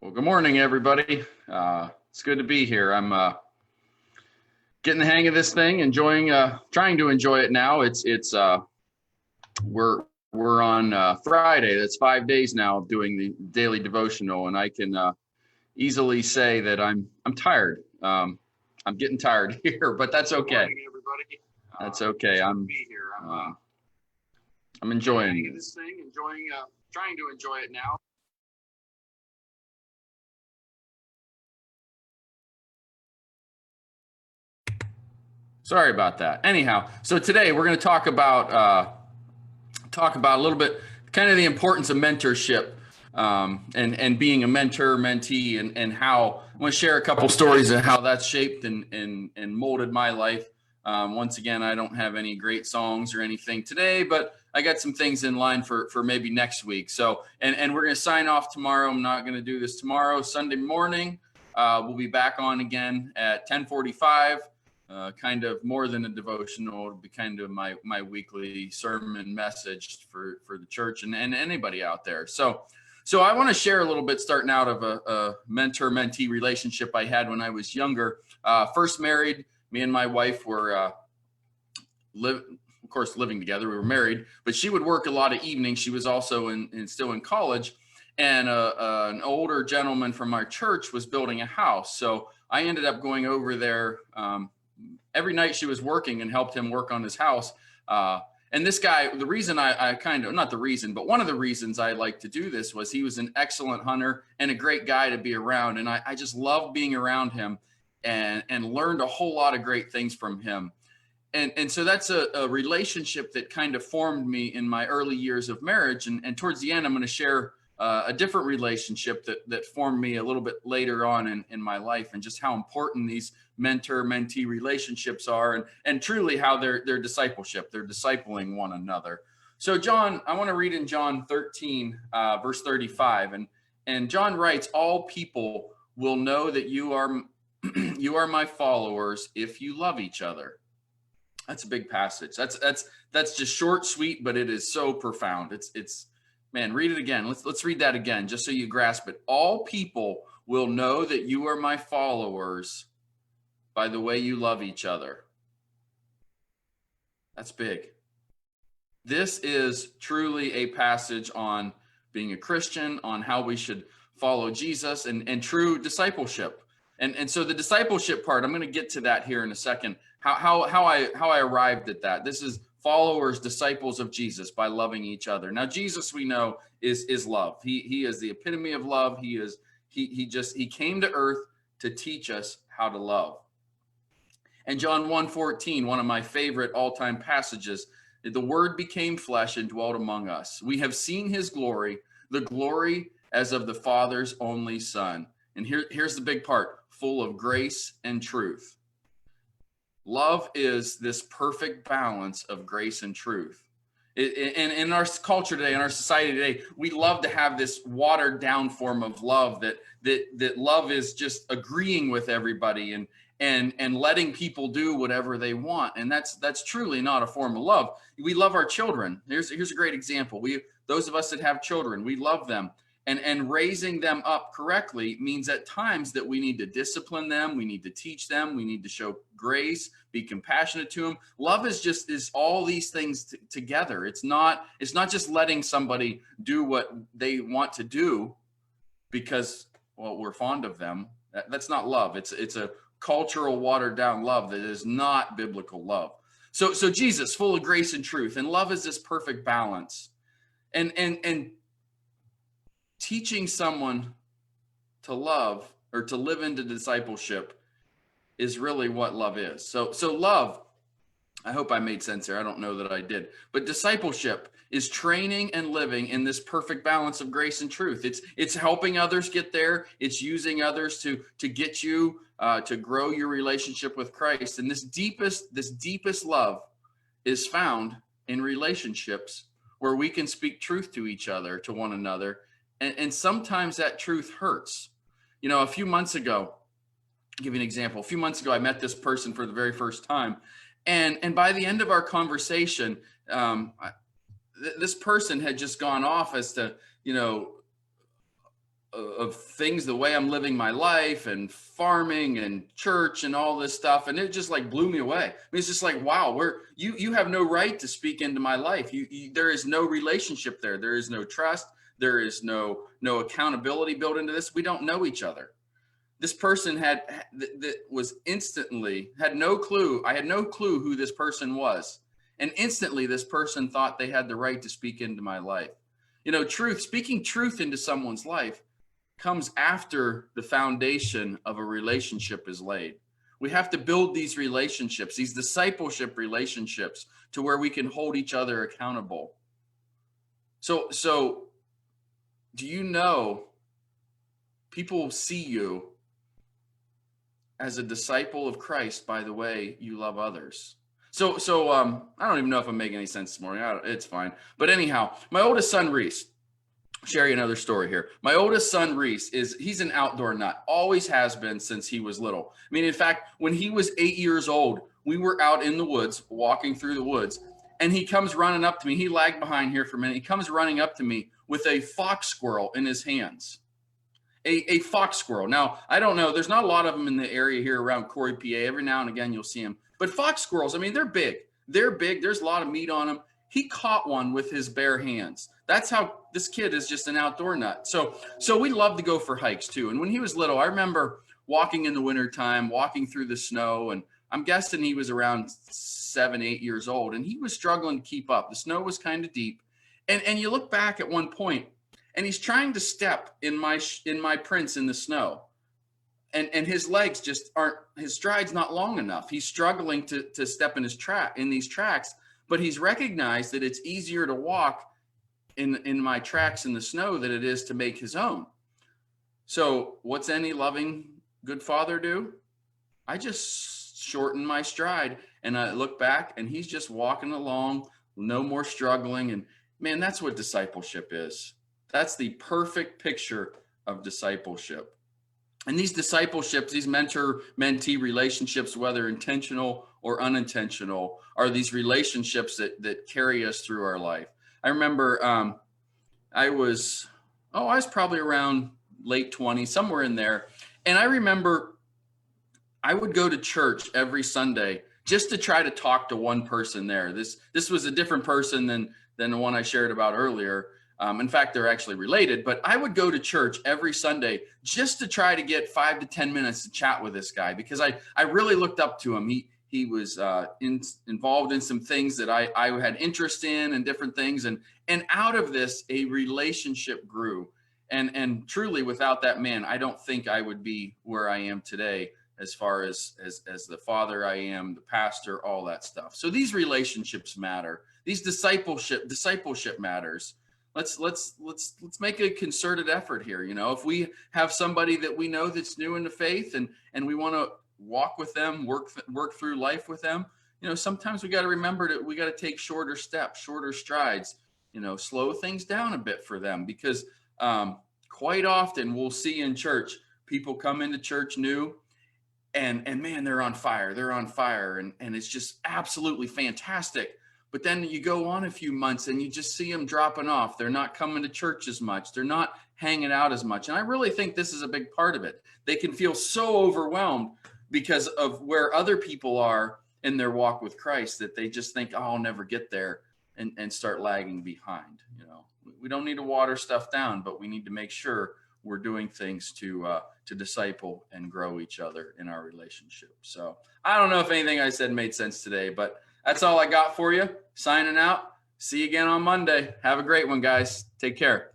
Well, good morning, everybody. It's good to be here. I'm getting the hang of this thing, trying to enjoy it now. We're on Friday. That's 5 days now of doing the daily devotional, and I can easily say that I'm tired. I'm getting tired here, but that's okay. Good morning, everybody. That's okay. I'm enjoying this thing, trying to enjoy it now. Sorry about that. Anyhow, so today we're going to talk about a little bit kind of the importance of mentorship, and being a mentor, mentee, and how I want to share a couple stories of how that's shaped and molded my life. Once again, I don't have any great songs or anything today, but I got some things in line for maybe next week. So, and we're going to sign off tomorrow. I'm not going to do this tomorrow. Sunday morning, we'll be back on again at 10:45. Kind of more than a devotional. It'll be kind of my weekly sermon message for the church and anybody out there. So I want to share a little bit starting out of a mentor-mentee relationship I had when I was younger. First married, me and my wife were of course living together. We were married, but she would work a lot of evenings. She was also still in college, and an older gentleman from our church was building a house. So I ended up going over there every night she was working and helped him work on his house. And this guy, the reason I kind of, not the reason, but one of the reasons I like to do this was he was an excellent hunter and a great guy to be around. And I just loved being around him and learned a whole lot of great things from him. And so that's a relationship that kind of formed me in my early years of marriage. And towards the end, I'm going to share a different relationship that formed me a little bit later on in my life, and just how important these mentor-mentee relationships are, and truly how they're discipleship. They're discipling one another. So John, I want to read in John 13, verse 35. And John writes, "All people will know that you are my followers if you love each other." That's a big passage. That's just short, sweet, but it is so profound. It's man, read it again. Let's read that again, just so you grasp it. All people will know that you are my followers by the way you love each other. That's big. This is truly a passage on being a Christian, on how we should follow Jesus, and true discipleship. And so the discipleship part, I'm going to get to that here in a second. How I arrived at that. This is followers, disciples of Jesus by loving each other. Now, Jesus, we know, is love. He is the epitome of love. He came to earth to teach us how to love. And John 1:14, one of my favorite all-time passages, the word became flesh and dwelt among us. We have seen his glory, the glory as of the Father's only Son. And here's the big part, full of grace and truth. Love is this perfect balance of grace and truth. And in our culture today, in our society today, we love to have this watered down form of love that love is just agreeing with everybody and letting people do whatever they want. And that's truly not a form of love. We love our children. Here's a great example. Those of us that have children, we love them. And raising them up correctly means at times that we need to discipline them, we need to teach them, we need to show grace, be compassionate to them. Love is all these things together. It's not just letting somebody do what they want to do because, well, we're fond of them. That's not love. It's a cultural, watered down love that is not biblical love. So Jesus, full of grace and truth, and love is this perfect balance. And teaching someone to love or to live into discipleship is really what love is. So love, I hope I made sense there. I don't know that I did. But discipleship is training and living in this perfect balance of grace and truth. It's helping others get there. It's using others to get you to grow your relationship with Christ. And this deepest love is found in relationships where we can speak truth to each other, to one another. And sometimes that truth hurts. You know, a few months ago, I'll give you an example. A few months ago, I met this person for the very first time. And by the end of our conversation, this person had just gone off as to, of things, the way I'm living my life and farming and church and all this stuff. And it just like blew me away. I mean, it's just like, wow, you have no right to speak into my life. There is no relationship there. There is no trust. There is no accountability built into this. We don't know each other. This person was instantly had no clue. I had no clue who this person was. And instantly this person thought they had the right to speak into my life. Speaking truth into someone's life comes after the foundation of a relationship is laid. We have to build these relationships, these discipleship relationships, to where we can hold each other accountable. So do you know people see you as a disciple of Christ by the way you love others? So I don't even know if I'm making any sense this morning. It's fine. But anyhow, my oldest son, Reese, share you another story here. My oldest son, Reese, he's an outdoor nut, always has been since he was little. I mean, in fact, when he was 8 years old, we were out in the woods, walking through the woods, and he comes running up to me. He lagged behind here for a minute. He comes running up to me with a fox squirrel in his hands. A fox squirrel. Now, I don't know. There's not a lot of them in the area here around Corey, PA. Every now and again, you'll see them. But fox squirrels, I mean, they're big. They're big. There's a lot of meat on them. He caught one with his bare hands. That's how this kid is just an outdoor nut. So we love to go for hikes too. And when he was little, I remember walking in the wintertime, walking through the snow. And I'm guessing he was around 7, 8 years old. And he was struggling to keep up. The snow was kind of deep. And you look back at one point, and he's trying to step in my prints in the snow. And his legs just aren't, his stride's not long enough. He's struggling to step in these tracks, but he's recognized that it's easier to walk in my tracks in the snow than it is to make his own. So what's any loving good father do? I just shorten my stride and I look back and he's just walking along, no more struggling. And man, that's what discipleship is. That's the perfect picture of discipleship. And these discipleships, these mentor-mentee relationships, whether intentional or unintentional, are these relationships that carry us through our life. I remember I was probably around late 20s, somewhere in there. And I remember I would go to church every Sunday just to try to talk to one person there. This was a different person than the one I shared about earlier. In fact, they're actually related, but I would go to church every Sunday just to try to get 5 to 10 minutes to chat with this guy because I really looked up to him. He was involved in some things that I had interest in and different things. And out of this, a relationship grew. And truly, without that man, I don't think I would be where I am today as far as the father I am, the pastor, all that stuff. So these relationships matter. These discipleship matters. Let's make a concerted effort here. If we have somebody that we know that's new in the faith and we want to walk with them, work through life with them, sometimes we got to remember that we got to take shorter steps, shorter strides, slow things down a bit for them because quite often we'll see in church, people come into church new and man, they're on fire. They're on fire. And it's just absolutely fantastic. But then you go on a few months and you just see them dropping off. They're not coming to church as much. They're not hanging out as much. And I really think this is a big part of it. They can feel so overwhelmed because of where other people are in their walk with Christ that they just think, oh, I'll never get there and start lagging behind. We don't need to water stuff down, but we need to make sure we're doing things to disciple and grow each other in our relationship. So I don't know if anything I said made sense today, but that's all I got for you. Signing out. See you again on Monday. Have a great one, guys. Take care.